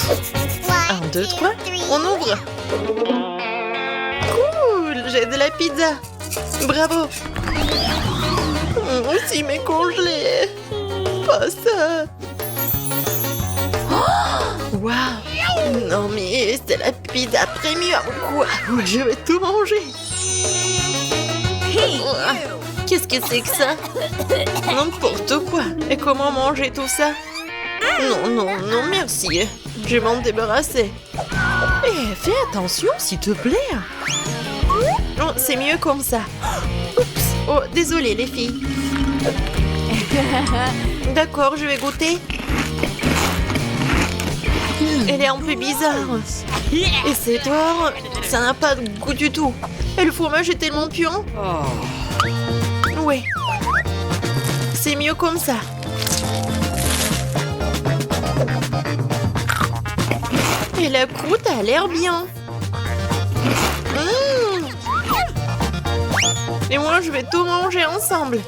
1, 2, 3, on ouvre. Cool, j'ai de la pizza. Bravo. Aussi mais congelé. Pas ça. Waouh. Non mais c'est la pizza premium quoi. Je vais tout manger. Qu'est-ce que c'est que ça? N'importe quoi. Et comment manger tout ça? Non, non, non, merci. Je vais m'en débarrasser. Eh, fais attention, s'il te plaît. Oh, c'est mieux comme ça. Oups. Oh, désolé les filles. D'accord, je vais goûter. Elle est un peu bizarre. Et c'est tort, ça n'a pas de goût du tout. Et le fromage est tellement puant. Ouais. C'est mieux comme ça. Et la croûte a l'air bien. Et moi, je vais tout manger ensemble.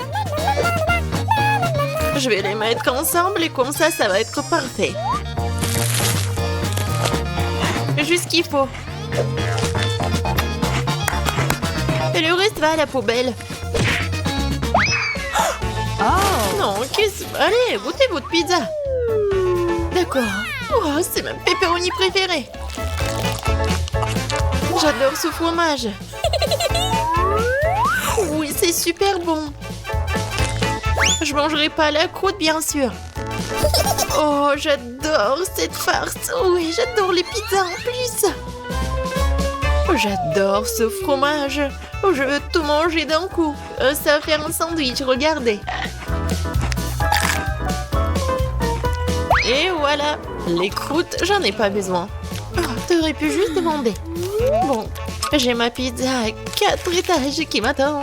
Je vais les mettre ensemble et comme ça va être parfait. Juste ce qu'il faut. Et le reste va à la poubelle. Oh non, qu'est-ce... Allez, goûtez votre pizza. D'accord. Oh, c'est ma pepperoni préférée. J'adore ce fromage. Oui, c'est super bon. Je mangerai pas la croûte, bien sûr. Oh, j'adore cette farce. Oui, j'adore les pizzas en plus. Oh, j'adore ce fromage. Oh, je veux tout manger d'un coup. Ça va faire un sandwich, regardez. Et voilà. Les croûtes, j'en ai pas besoin. Oh, t'aurais pu juste demander. Bon, j'ai ma pizza à 4 étages qui m'attend.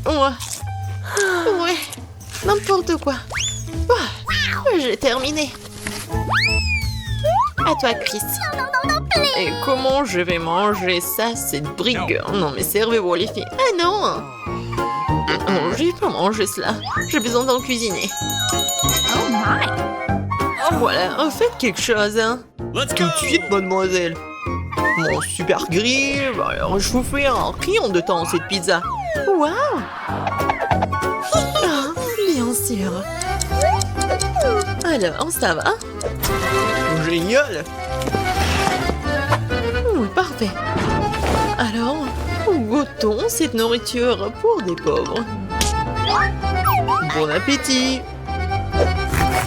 Ouais, n'importe quoi. Oh, j'ai terminé. À toi, Chris. Et comment je vais manger ça, cette brigue? Non, mais servez-vous, les filles. Ah non! Non, je vais pas manger cela. J'ai besoin d'en cuisiner. Oh my! Oh, voilà, faites quelque chose, hein. Tout de suite, mademoiselle. Mon super grill, alors je vous fais un rayon de temps, cette pizza. Waouh! Ah, bien sûr. Alors, ça va? Génial! Parfait. Alors, goûtons cette nourriture pour des pauvres. Bon appétit!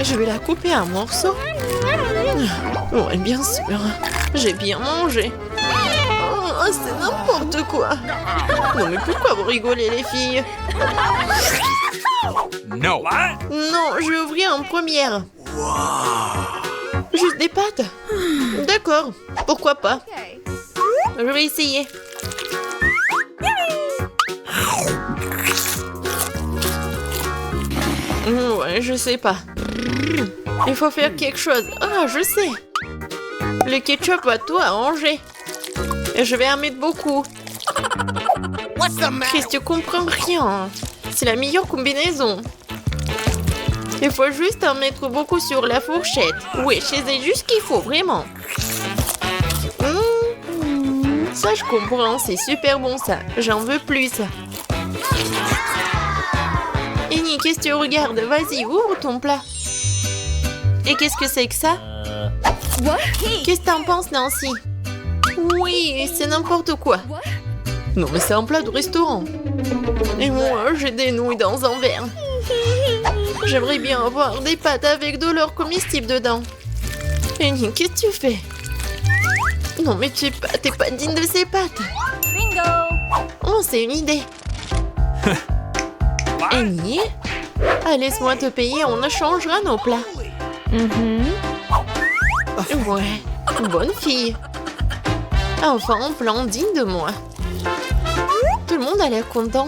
Je vais la couper en morceaux. Oui, bien sûr. J'ai bien mangé. Oh, c'est n'importe quoi. Non, mais pourquoi vous rigolez, les filles? No. Non, je vais ouvrir en première. Juste des pâtes? D'accord, pourquoi pas. Je vais essayer. Ouais, je sais pas. Il faut faire quelque chose. Ah, je sais. Le ketchup va tout arranger. Et je vais en mettre beaucoup. Chris, tu comprends rien. C'est la meilleure combinaison. Il faut juste en mettre beaucoup sur la fourchette. Oui, c'est juste ce qu'il faut, vraiment. Ça, je comprends. C'est super bon, ça. J'en veux plus. Annie, qu'est-ce que tu regardes? Vas-y, ouvre ton plat. Et qu'est-ce que c'est que ça? Qu'est-ce que t'en penses, Nancy? Oui, c'est n'importe quoi. Non, mais c'est un plat de restaurant. Et moi, j'ai des nouilles dans un verre. J'aimerais bien avoir des pâtes avec de l'or comestible dedans. Annie, qu'est-ce que tu fais? Non, mais t'es pas digne de ces pâtes. Bingo! Oh, c'est une idée. Annie? Ah, laisse-moi te payer, on échangera nos plats. Ouais, bonne fille. Enfin, un plan digne de moi. Tout le monde a l'air content.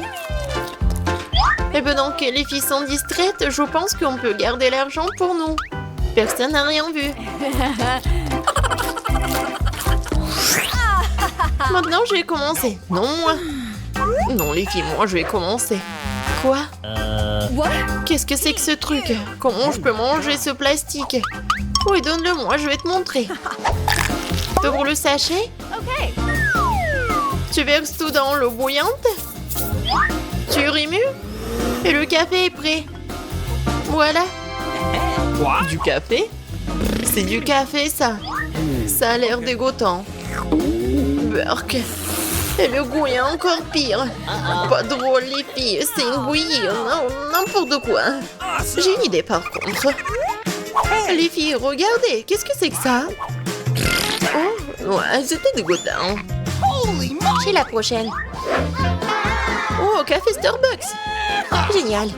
Et pendant que les filles sont distraites, je pense qu'on peut garder l'argent pour nous. Personne n'a rien vu. Maintenant, je vais commencer. Non, moi. Non, les filles, moi, je vais commencer. Quoi? Qu'est-ce que c'est que ce truc? Comment je peux manger ce plastique? Oui, donne-le-moi, je vais te montrer. Pour le sachet. Tu verses tout dans l'eau bouillante. Tu remues. Et le café est prêt. Voilà. Du café? C'est du café, ça. Ça a l'air dégoûtant. Burk. Et le goût est encore pire. Pas drôle, les filles. C'est une bouillie. Non, n'importe quoi. J'ai une idée, par contre. Les filles, regardez. Qu'est-ce que c'est que ça? Oh, ouais, c'était dégoûtant. J'ai la prochaine. Oh, café Starbucks. Génial.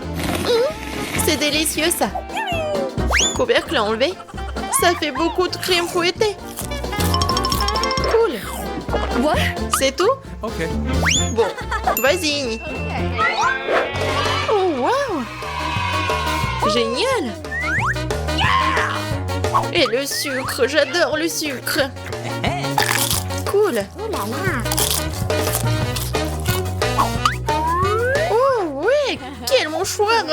C'est délicieux, ça. Couvercle enlevé. Ça fait beaucoup de crème fouettée. Cool. C'est tout? Ok. Bon, vas-y. Oh, wow. Génial. Et le sucre, j'adore le sucre. Cool. Oh, ouais, quel mouchoir.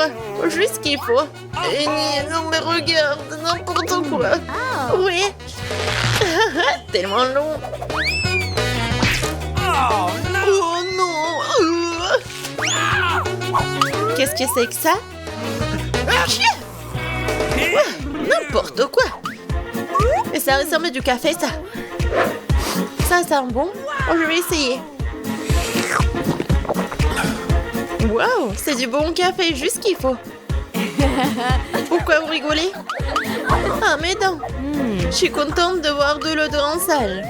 Juste ce qu'il faut. Et non, mais regarde, n'importe quoi. Oui. Tellement long. Oh non. Qu'est-ce que c'est que ça? N'importe quoi. Et ça ressemble à du café, ça. Ça sent bon. Oh, je vais essayer. Wow, c'est du bon café, juste ce qu'il faut. Pourquoi vous rigolez? Ah, mes dents. Je suis contente de voir de l'eau dans la salle.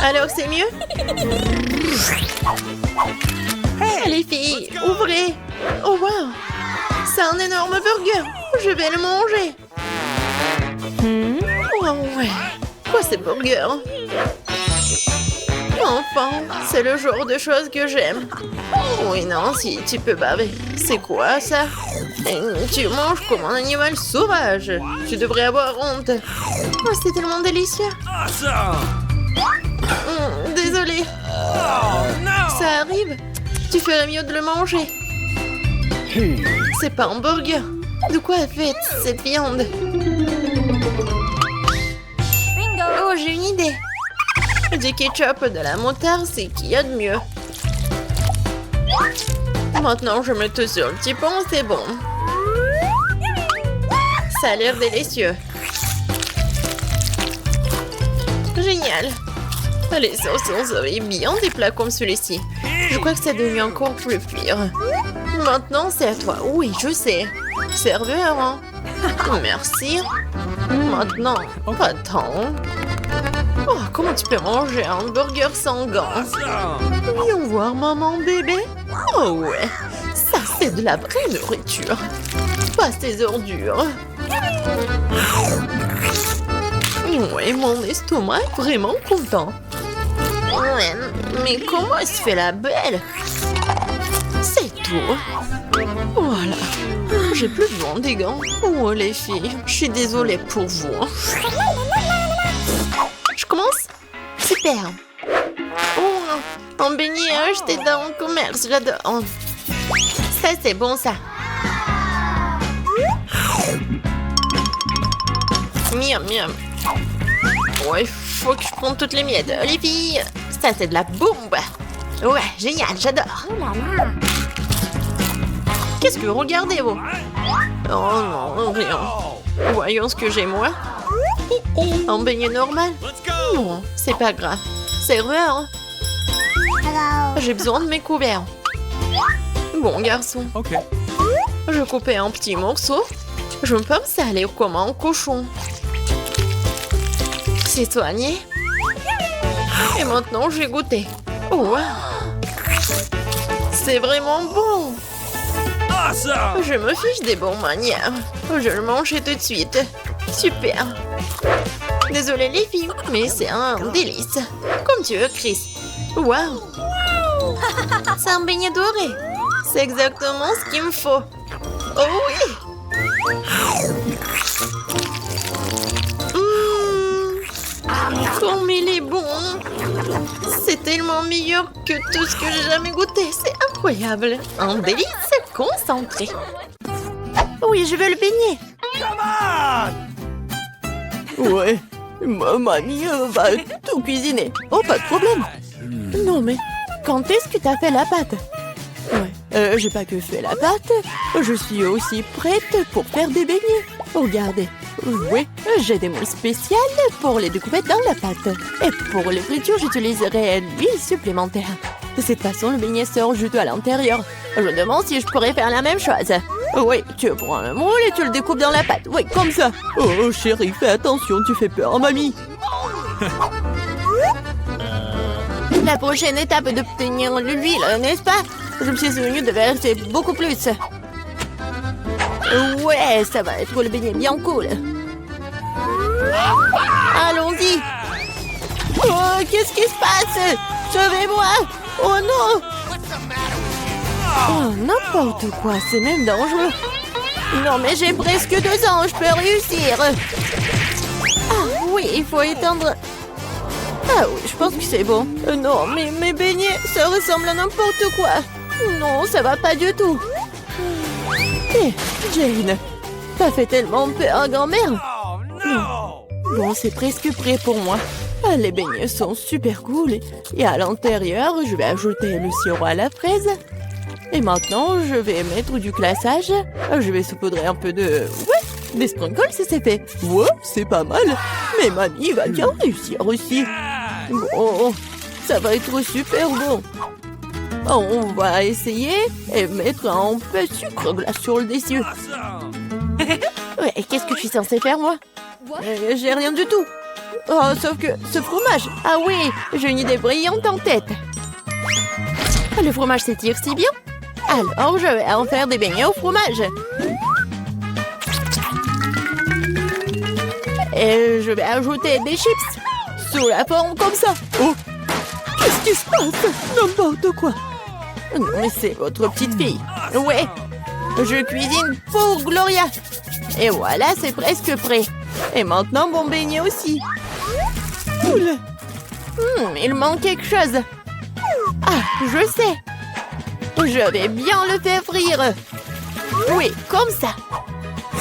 Alors, c'est mieux? Les filles, ouvrez. Oh, wow. C'est un énorme burger. Je vais le manger. Oh, ouais. Quoi, ces burgers? Enfin, c'est le genre de choses que j'aime. Oui, non, si tu peux baver. C'est quoi, ça? Tu manges comme un animal sauvage. Tu devrais avoir honte. Oh, c'est tellement délicieux. Désolée. Ça arrive. Tu ferais mieux de le manger. C'est pas un burger. De quoi est faite cette viande? Oh, j'ai une idée. Du ketchup, de la moutarde, c'est qu'il y a de mieux. Maintenant, je mets tout sur le petit pont, c'est bon. Ça a l'air délicieux. Génial. Les sauces sont bien des plats comme celui-ci. Je crois que ça devient encore plus pire. Maintenant, c'est à toi. Oui, je sais. Serveur, hein? Merci. Maintenant, pas tant. Oh, comment tu peux manger un burger sans gants? Viens voir maman bébé. Oh ouais, ça c'est de la vraie nourriture. Pas ces ordures. Ouais, mon estomac est vraiment content. Ouais, mais comment elle se fait la belle? C'est tout. Voilà. J'ai plus besoin des gants. Oh les filles, je suis désolée pour vous. Je commence? Super. Oh, un beignet acheté dans le commerce, j'adore. Ça, c'est bon, ça. Miam, miam. Ouais, faut que je prenne toutes les miettes. Les filles, ça, c'est de la bombe. Ouais, génial, j'adore. Qu'est-ce que vous regardez, vous? Oh non, rien. Voyons ce que j'ai, moi. Un beignet normal? Non, c'est pas grave. Serveur, j'ai besoin de mes couverts. Bon, garçon. Ok. Je coupais un petit morceau. Je me pense que ça allait comme un cochon. C'est soigné. Et maintenant, j'ai goûté. Oh, wow. C'est vraiment bon. Je me fiche des bonnes manières. Je le mangeais tout de suite. Super. Désolée les filles, mais c'est un délice. Comme tu veux, Chris. Waouh. C'est un beignet doré. C'est exactement ce qu'il me faut. Oh oui. Comme il est bon. C'est tellement meilleur que tout ce que j'ai jamais goûté. C'est incroyable. Un délice concentré. Oui, je veux le beignet. Ouais, ma mamie va tout cuisiner. Oh, pas de problème. Non mais, quand est-ce que t'as fait la pâte? Ouais, j'ai pas que fait la pâte. Je suis aussi prête pour faire des beignets. Regardez. Oui, j'ai des moules spéciales pour les découper dans la pâte. Et pour les fritures, j'utiliserai l'huile supplémentaire. De cette façon, le beignet sort juteux à l'intérieur. Je me demande si je pourrais faire la même chose. Oui, tu prends le moule et tu le découpes dans la pâte. Oui, comme ça. Oh, chérie, fais attention, tu fais peur à mamie. La prochaine étape est d'obtenir l'huile, n'est-ce pas? Je me suis souvenu de verser beaucoup plus. Ouais, ça va être le beignet bien cool. Allons-y. Oh, qu'est-ce qui se passe? Sauvez-moi! Oh non! Oh, n'importe quoi, c'est même dangereux. Non, mais j'ai presque 2 ans, je peux réussir. Ah oui, il faut éteindre... Ah oui, je pense que c'est bon. Non, mais mes beignets, ça ressemble à n'importe quoi. Non, ça va pas du tout. Hé, Jane, t'as fait tellement peur à grand-mère. Bon, c'est presque prêt pour moi. Les beignets sont super cool. Et à l'intérieur, je vais ajouter le sirop à la fraise. Et maintenant, je vais mettre du glaçage. Je vais saupoudrer un peu de... Ouais, des sprinkles, c'est fait. Ouais, c'est pas mal. Mais mamie va bien réussir aussi. Bon, ça va être super bon. On va essayer et mettre un peu de sucre glace sur le dessus. Ouais, qu'est-ce que je suis censée faire, moi? J'ai rien du tout. Oh, sauf que ce fromage. Ah oui, j'ai une idée brillante en tête. Le fromage s'étire si bien. Alors, je vais en faire des beignets au fromage. Et je vais ajouter des chips sous la forme comme ça. Oh, qu'est-ce qui se passe? N'importe quoi. Non, mais c'est votre petite fille. Ouais, je cuisine pour Gloria. Et voilà, c'est presque prêt. Et maintenant, mon beignet aussi. Cool. Il manque quelque chose. Ah, je sais. Je vais bien le faire frire. Oui, comme ça.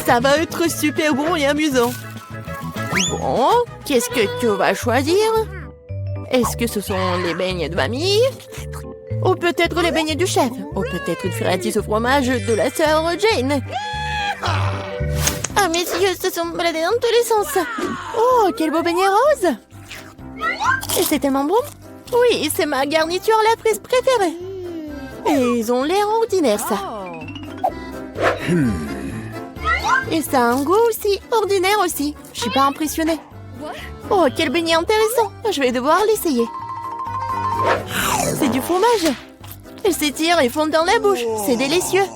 Ça va être super bon et amusant. Bon, qu'est-ce que tu vas choisir? Est-ce que ce sont les beignets de mamie? Ou peut-être les beignets du chef? Ou peut-être une friandise au fromage de la sœur Jane? Ah, mes yeux se sont baladés dans tous les sens. Oh, quel beau beignet rose! Et c'est tellement bon. Oui, c'est ma garniture à la fraise préférée. Et ils ont l'air ordinaires, ça. Et ça a un goût aussi ordinaire aussi. Je suis pas impressionnée. Oh, quel beignet intéressant. Je vais devoir l'essayer. C'est du fromage. Il s'étire et fond dans la bouche. C'est délicieux.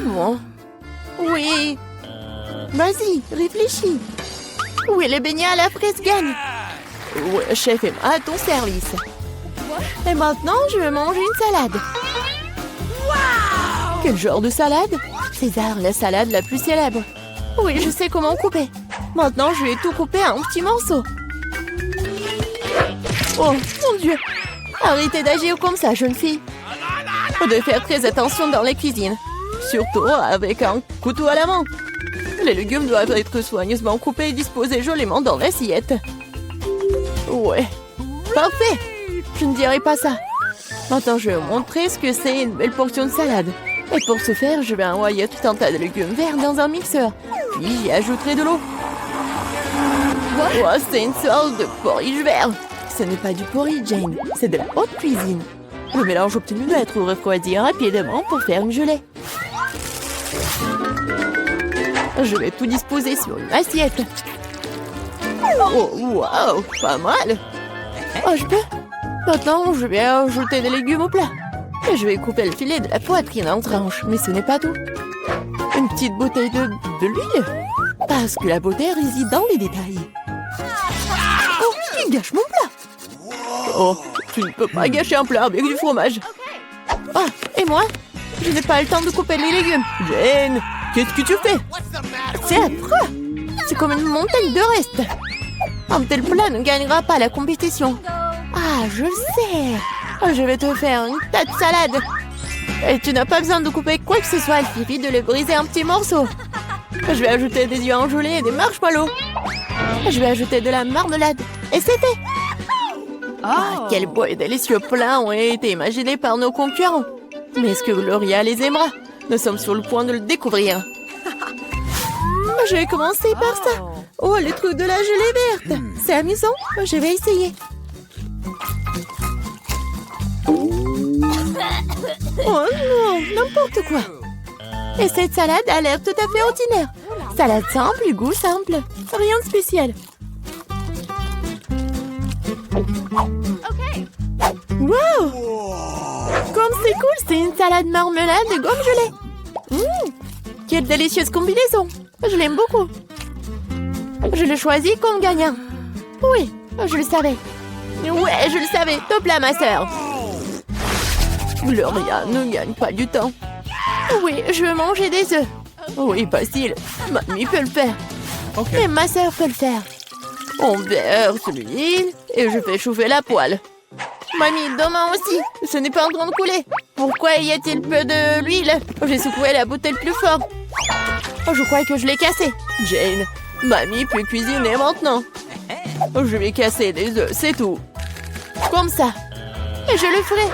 Bon. Oui. Vas-y, réfléchis. Oui, les beignets à la fraise gagnent. Ouais, chef Emma, à ton service. Et maintenant, je vais manger une salade. Quel genre de salade? César, la salade la plus célèbre. Oui, je sais comment couper. Maintenant, je vais tout couper en petits morceaux. Oh, mon Dieu! Arrêtez d'agir comme ça, jeune fille. Faut de faire très attention dans la cuisine. Surtout avec un couteau à la main. Les légumes doivent être soigneusement coupés et disposés joliment dans l'assiette. Ouais, parfait! Je ne dirai pas ça. Maintenant, je vais vous montrer ce que c'est une belle portion de salade. Et pour ce faire, je vais envoyer tout un tas de légumes verts dans un mixeur. Puis j'y ajouterai de l'eau. Oh, c'est une sorte de porridge vert. Ce n'est pas du porridge, Jane. C'est de la haute cuisine. Le mélange obtenu doit être refroidi rapidement pour faire une gelée. Je vais tout disposer sur une assiette. Oh, waouh, pas mal. Oh, je peux? Maintenant, je vais ajouter des légumes au plat. Et je vais couper le filet de la poitrine en tranches. Mais ce n'est pas tout. Une petite bouteille de l'huile. Parce que la beauté réside dans les détails. Oh, il gâche mon plat. Oh, tu ne peux pas gâcher un plat avec du fromage. Ah, et moi? Je n'ai pas le temps de couper les légumes. Jane, qu'est-ce que tu fais? C'est affreux. C'est comme une montagne de restes. Un tel plat ne gagnera pas la compétition. Ah, je sais. Je vais te faire une tas de salade. Et tu n'as pas besoin de couper quoi que ce soit. Il suffit de le briser en petits morceaux. Je vais ajouter des yeux en gelée et des marshmallows. Je vais ajouter de la marmelade. Et c'était... Ah, quel beau et délicieux plat ont été imaginés par nos concurrents. Mais est-ce que Gloria les aimera? Nous sommes sur le point de le découvrir. Je vais commencer par ça. Oh, le truc de la gelée verte. C'est amusant. Je vais essayer. Oh non, n'importe quoi. Et cette salade a l'air tout à fait ordinaire. Salade simple, goût simple. Rien de spécial. Wow! Comme c'est cool, c'est une salade marmelade de gomme gelée. Quelle délicieuse combinaison. Je l'aime beaucoup. Je le choisis comme gagnant. Oui, je le savais. Ouais, je le savais. Top là, ma sœur. Gloria ne gagne pas du temps. Oui, je veux manger des œufs. Oui, facile. Mamie peut le faire. Et ma sœur peut le faire. On verse l'huile et je fais chauffer la poêle. Mamie, demain aussi. Ce n'est pas en train de couler. Pourquoi y a-t-il peu de l'huile? J'ai secoué la bouteille plus fort. Oh, je crois que je l'ai cassée. Jane, mamie peut cuisiner maintenant. Je vais casser des œufs, c'est tout. Comme ça. Et je le ferai.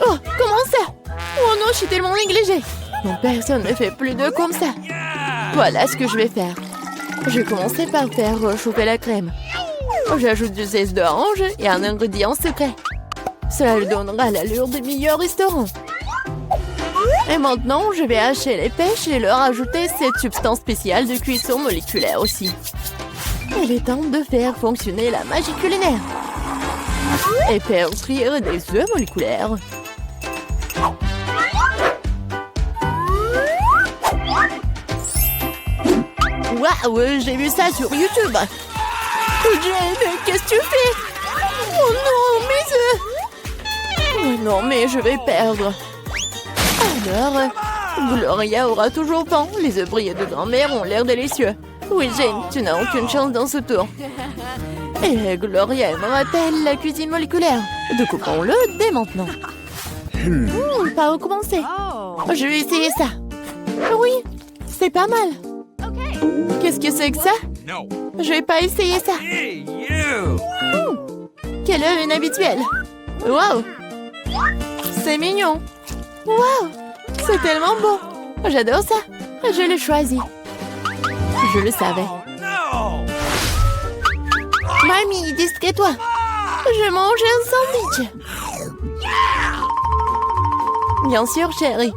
Oh, comment ça? Oh non, je suis tellement négligée. Non, personne ne fait plus d'œufs comme ça. Voilà ce que je vais faire. Je vais commencer par faire chauffer la crème. J'ajoute du zeste d'orange et un ingrédient secret. Cela lui donnera l'allure des meilleurs restaurants. Et maintenant, je vais hacher les pêches et leur ajouter cette substance spéciale de cuisson moléculaire aussi. Il est temps de faire fonctionner la magie culinaire. Et faire frire des œufs moléculaires. Waouh, j'ai vu ça sur YouTube. Jane, qu'est-ce que tu fais? Oh non, mes œufs! Oh non, mais je vais perdre. Alors, Gloria aura toujours faim. Les œufs brillés de grand-mère ont l'air délicieux. Oui, Jane, tu n'as aucune chance dans ce tour. Et Gloria aimera-t-elle la cuisine moléculaire? Découpons-le dès maintenant. Pas recommencer. Je vais essayer ça. Oui, c'est pas mal. Qu'est-ce que c'est que ça? Je vais pas essayer ça. Quel œuf inhabituel. Wow. C'est mignon. Wow. C'est tellement beau. J'adore ça. Je l'ai choisi. Je le savais. Mamie, distrais-toi. Je mange un sandwich. Bien sûr, chérie.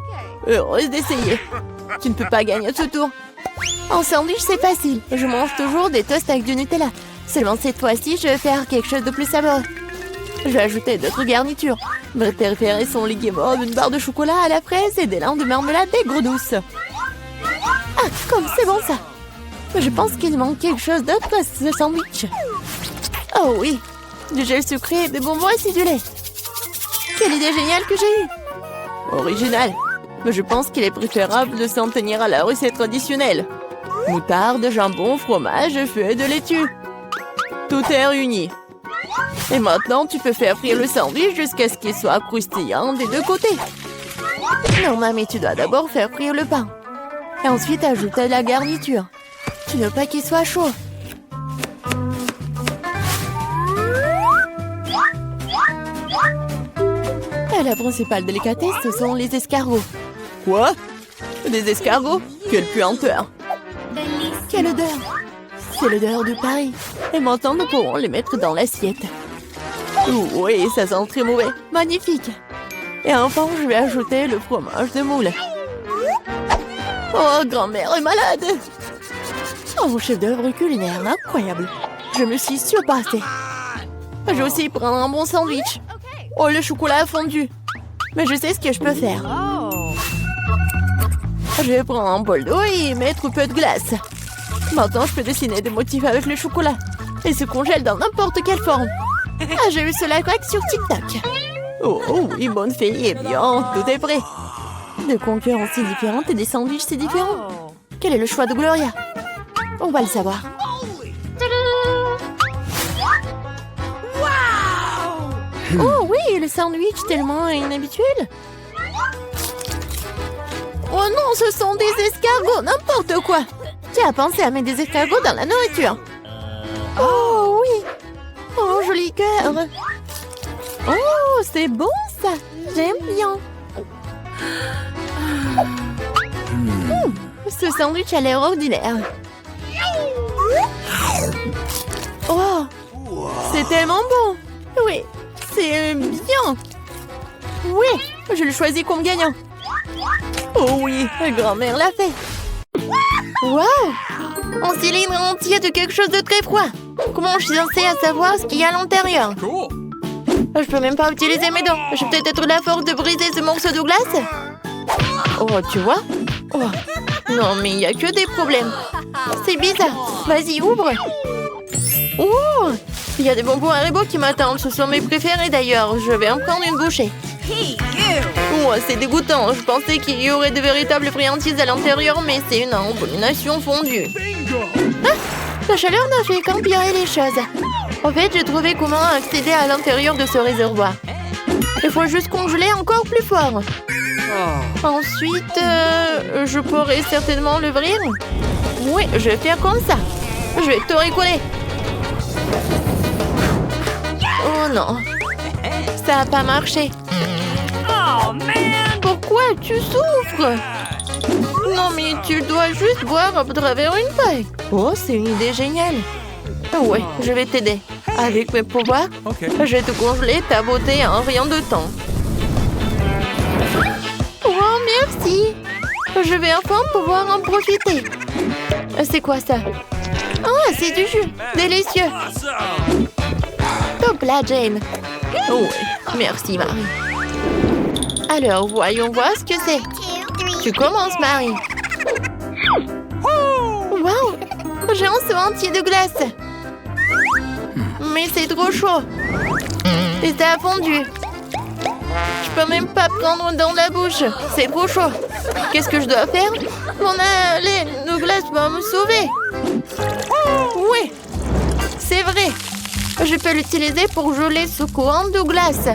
Heureuse d'essayer. Tu ne peux pas gagner ce tour. En sandwich, c'est facile. Je mange toujours des toasts avec du Nutella. Seulement cette fois-ci, je vais faire quelque chose de plus savoureux. Je vais ajouter d'autres garnitures. Mes préférés sont les guimauves, une barre de chocolat à la fraise et des langues de marmelade aigre douce. Ah, comme c'est bon ça. Je pense qu'il manque quelque chose d'autre à ce sandwich. Oh oui, du gel sucré et des bonbons acidulés. Quelle idée géniale que j'ai eue. Original. Mais je pense qu'il est préférable de s'en tenir à la recette traditionnelle. Moutarde, jambon, fromage, feuilles de laitue. Tout est réuni. Et maintenant, tu peux faire frire le sandwich jusqu'à ce qu'il soit croustillant des deux côtés. Non, mamie, tu dois d'abord faire frire le pain. Et ensuite, ajouter la garniture. Tu ne veux pas qu'il soit chaud. Et la principale délicatesse, ce sont les escargots. Quoi? Des escargots? Quelle puanteur! Quelle odeur! C'est l'odeur de Paris. Et maintenant, nous pourrons les mettre dans l'assiette. Oui, ça sent très mauvais. Magnifique! Et enfin, je vais ajouter le fromage de moule. Oh, grand-mère est malade! Oh, chef-d'œuvre culinaire, incroyable! Je me suis surpassée. Je vais aussi prendre un bon sandwich. Oh, le chocolat a fondu. Mais je sais ce que je peux faire. Je vais prendre un bol d'eau et y mettre un peu de glace. Maintenant, je peux dessiner des motifs avec le chocolat. Il se congèle dans n'importe quelle forme. Ah, j'ai vu cela sur TikTok. Oh oui, bonne fille. Eh bien, tout est prêt. Deux concurrences si différentes et des sandwichs si différents. Quel est le choix de Gloria? On va le savoir. Oh oui, le sandwich tellement inhabituel. Oh non, ce sont des escargots, n'importe quoi. Qui a pensé à mettre des escargots dans la nourriture? Oh oui. Oh, joli cœur. Oh, c'est bon ça. J'aime bien. Ce sandwich a l'air ordinaire. Oh, c'est tellement bon. Oui, c'est bien. Oui, je le choisis comme gagnant. Oh oui, grand-mère l'a fait. Wow, un cylindre entier de quelque chose de très froid. Comment je suis censée savoir ce qu'il y a à l'intérieur? Je peux même pas utiliser mes dents. Je vais peut-être la force de briser ce morceau de glace. Oh, tu vois? Oh. Non, mais il n'y a que des problèmes. C'est bizarre. Vas-y, ouvre. Oh, il y a des bonbons Haribo qui m'attendent. Ce sont mes préférés d'ailleurs. Je vais en prendre une bouchée. Oh, c'est dégoûtant. Je pensais qu'il y aurait de véritables friandises à l'intérieur, mais c'est une abomination fondue. Ah, la chaleur n'a fait qu'empirer les choses. En fait, j'ai trouvé comment accéder à l'intérieur de ce réservoir. Il faut juste congeler encore plus fort. Ensuite, je pourrais certainement l'ouvrir. Oui, je vais faire comme ça. Je vais tout recoller. Oh non, ça n'a pas marché. Pourquoi tu souffres? Non, mais tu dois juste boire à travers une paille. Oh, c'est une idée géniale. Ouais, je vais t'aider. Avec mes pouvoirs, je vais te congeler ta beauté en rien de temps. Oh, merci. Je vais enfin pouvoir en profiter. C'est quoi ça? Ah, c'est du jus. Délicieux. Top là, Jane. Oh, merci, Marie. Alors, voyons voir ce que c'est. Tu commences, Marie. Wow, j'ai un seau entier de glace. Mais c'est trop chaud. Et ça a fondu. Je peux même pas prendre dans la bouche. C'est trop chaud. Qu'est-ce que je dois faire? Mon lait de glace va me sauver. Oui, c'est vrai. Je peux l'utiliser pour geler ce courant de glace.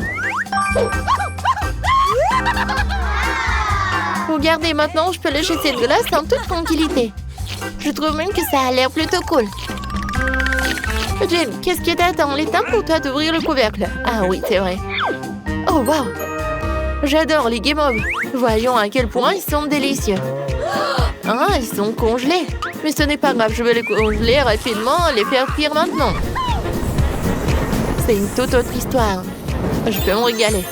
Regardez, maintenant, je peux lécher cette glace en toute tranquillité. Je trouve même que ça a l'air plutôt cool. Jane, qu'est-ce qui t'attend? Il est temps pour toi d'ouvrir le couvercle. Ah oui, c'est vrai. Oh, wow! J'adore les guimauves. Voyons à quel point ils sont délicieux. Ah, ils sont congelés. Mais ce n'est pas grave, je vais les congeler rapidement et les faire cuire maintenant. C'est une toute autre histoire. Je peux me régaler.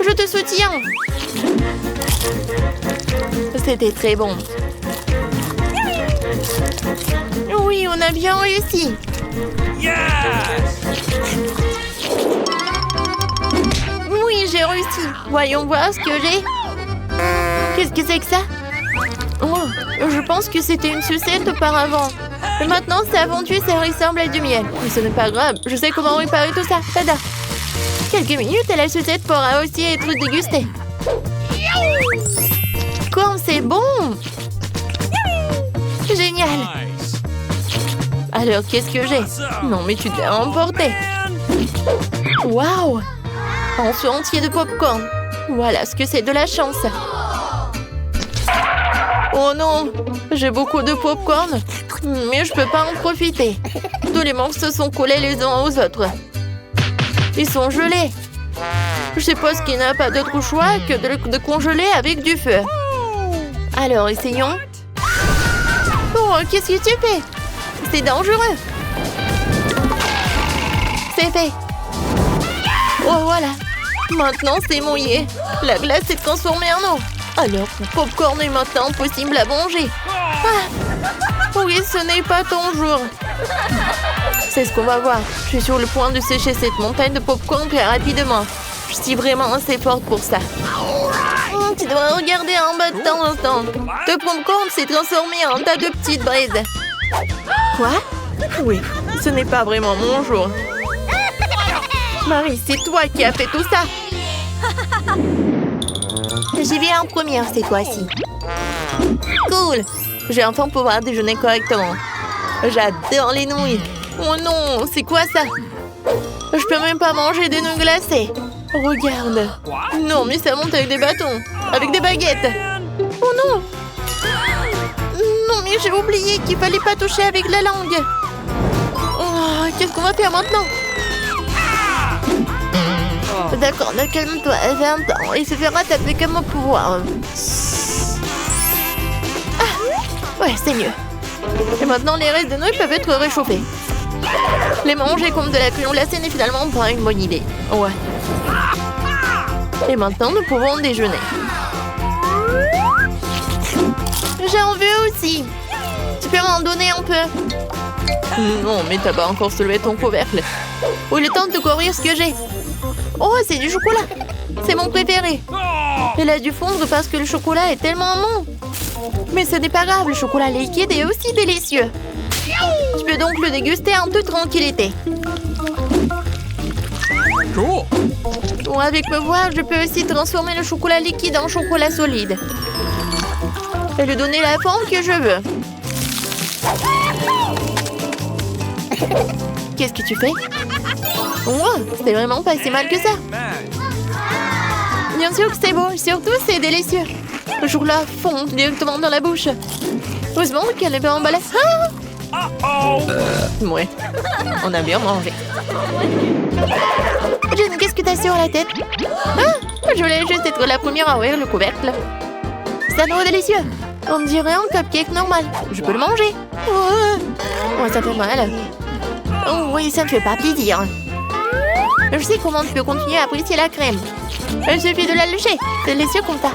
Je te soutiens. C'était très bon. Oui, on a bien réussi. Oui, j'ai réussi. Voyons voir ce que j'ai. Qu'est-ce que c'est que ça? Oh, je pense que c'était une sucette auparavant. Et maintenant, ça a fondu et ça ressemble à du miel. Mais ce n'est pas grave. Je sais comment réparer tout ça. Tada! Quelques minutes et la sucette pourra aussi être dégustée. Comme c'est bon! Génial! Alors, qu'est-ce que j'ai? Non, mais tu t'es emporté. Waouh! Un seau entier de popcorn. Voilà ce que c'est de la chance. Oh non! J'ai beaucoup de popcorn, mais je peux pas en profiter. Tous les morceaux sont collés les uns aux autres. Ils sont gelés. Je suppose qu'il n'y a pas d'autre choix que de congeler avec du feu. Alors, essayons. Oh, qu'est-ce que tu fais? C'est dangereux. C'est fait. Oh, voilà. Maintenant, c'est mouillé. La glace s'est transformée en eau. Alors, le popcorn est maintenant possible à manger. Ah. Oui, ce n'est pas ton jour. C'est ce qu'on va voir. Je suis sur le point de sécher cette montagne de popcorn très rapidement. Je suis vraiment assez forte pour ça. Tu devrais regarder en bas de temps en temps. Le popcorn s'est transformé en tas de petites braises. Quoi? Oui, ce n'est pas vraiment mon jour. Marie, c'est toi qui as fait tout ça. J'y viens en première cette fois-ci. Cool. Je vais enfin pouvoir déjeuner correctement. J'adore les nouilles. Oh non, c'est quoi ça? Je peux même pas manger des nouilles glacées. Regarde. Non, mais ça monte avec des bâtons. avec des baguettes. Oh non! Non, mais j'ai oublié qu'il fallait pas toucher avec la langue. Oh, qu'est-ce qu'on va faire maintenant? D'accord, calme-toi, j'ai un temps. Il se fera taper comme au pouvoir. Ah, ouais, c'est mieux. Et maintenant, les restes de nouilles peuvent être réchauffés. Les manger comme de la crème glacée n'est finalement pas une bonne idée. Ouais. Et maintenant, nous pouvons déjeuner. J'en veux aussi. Tu peux m'en donner un peu? Non, mais t'as pas encore soulevé ton couvercle. Oh, il est temps de découvrir ce que j'ai. Oh, c'est du chocolat. C'est mon préféré. Il a dû fondre parce que le chocolat est tellement bon. Mais ce n'est pas grave, le chocolat liquide est aussi délicieux. Tu peux donc le déguster en toute tranquillité. Bon, avec le voir, je peux aussi transformer le chocolat liquide en chocolat solide. Et lui donner la forme que je veux. Qu'est-ce que tu fais? Oh, c'est vraiment pas si mal que ça. Bien sûr que c'est beau, surtout c'est délicieux. Le chocolat fond directement dans la bouche. Heureusement qu'elle n'est pas emballée. Ah! Ouais, on a bien mangé. Jen, qu'est-ce que t'as sur la tête? Ah, je voulais juste être la première à ouvrir le couvercle. C'est un nouveau délicieux. On dirait un cupcake normal. Je peux le manger. Oh, ça fait mal. Oh oui, ça ne fait pas plaisir. Je sais comment tu peux continuer à apprécier la crème. Il suffit de la lécher. C'est délicieux comme ça.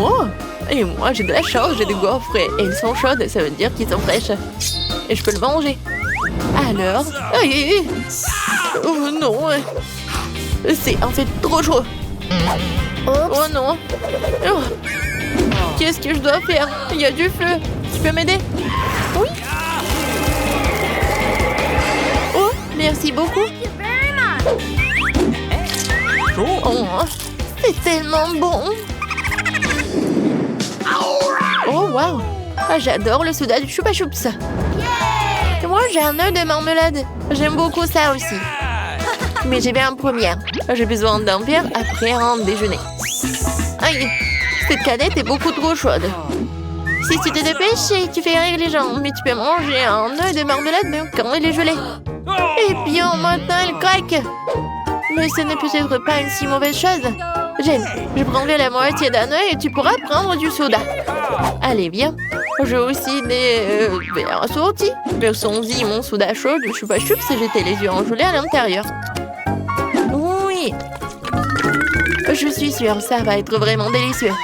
Oh, et moi j'ai de la chance, j'ai des gaufres et elles sont chaudes, ça veut dire qu'ils sont fraîches. Et je peux le manger. Alors... Oh non. C'est en fait trop chaud. Oh non. Oh. Qu'est-ce que je dois faire? Il y a du feu. Tu peux m'aider? Oui. Oh, merci beaucoup. Oh, c'est tellement bon. Oh, waouh. Ah, j'adore le soda du Chupa Chups. Et moi, j'ai un œuf de marmelade. J'aime beaucoup ça aussi. Mais j'ai bien un premier. J'ai besoin d'un verre après un déjeuner. Aïe, cette canette est beaucoup trop chaude. Si tu te dépêches, tu fais rire les gens. Mais tu peux manger un œuf de marmelade même quand il est gelé. Et bien, maintenant, il craque. Mais ce n'est peut-être pas une si mauvaise chose. Jen, je prendrai la moitié d'un œuf et tu pourras prendre du soda. Allez, viens. J'ai aussi des verres assortis. Versons-y mon soda chaud du Chupa Chups et j'étais les yeux engelés à l'intérieur. Oui. Je suis sûre, ça va être vraiment délicieux.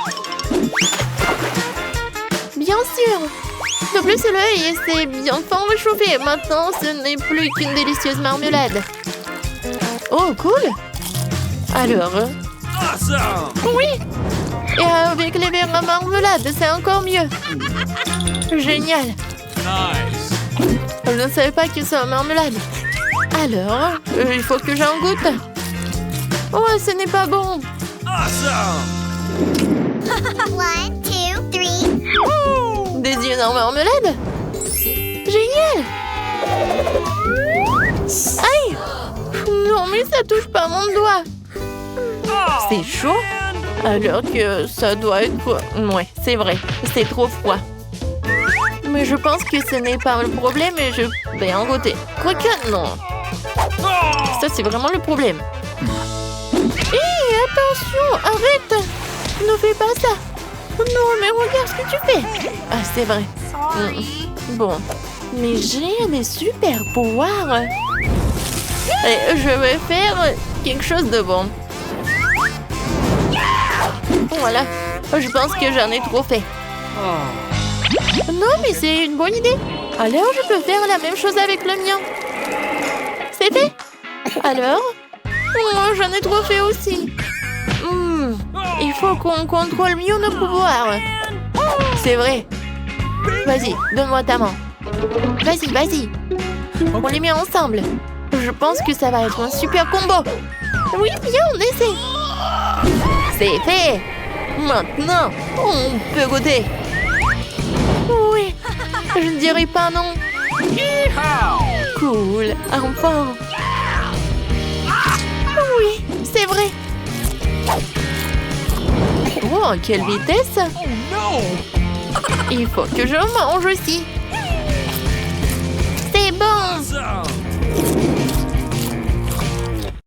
Bien sûr. De plus, l'œil s'est bien fort réchauffé. Maintenant, ce n'est plus qu'une délicieuse marmelade. Oh, cool. Alors... Oui. Et avec les verres à marmelade, c'est encore mieux. Génial. Je ne savais pas que c'est un marmelade. Alors, il faut que j'en goûte. Oh, ce n'est pas bon. 1, 2, 3. Des yeux en marmelade? Génial. Aïe. Non, mais ça touche pas mon doigt. C'est chaud? Alors que ça doit être... Ouais, c'est vrai. C'est trop froid. Mais je pense que ce n'est pas le problème et je vais en goûter. Quoique, non. Ça, c'est vraiment le problème. Hé, attention, arrête. Ne fais pas ça. Non, mais regarde ce que tu fais. Ah, c'est vrai. Bon. Mais j'ai des super pouvoirs. Et je vais faire quelque chose de bon. Voilà. Je pense que j'en ai trop fait. Non, mais c'est une bonne idée. Alors, je peux faire la même chose avec le mien. C'est fait. Alors, j'en ai trop fait aussi. Il faut qu'on contrôle mieux nos pouvoirs. C'est vrai. Vas-y, donne-moi ta main. Vas-y, vas-y. On les met ensemble. Je pense que ça va être un super combo. Oui, viens, on essaie. C'est fait. Maintenant, on peut goûter. Oui, je ne dirais pas non. Cool, enfin. Oui, c'est vrai. Oh, quelle vitesse! Il faut que je mange aussi.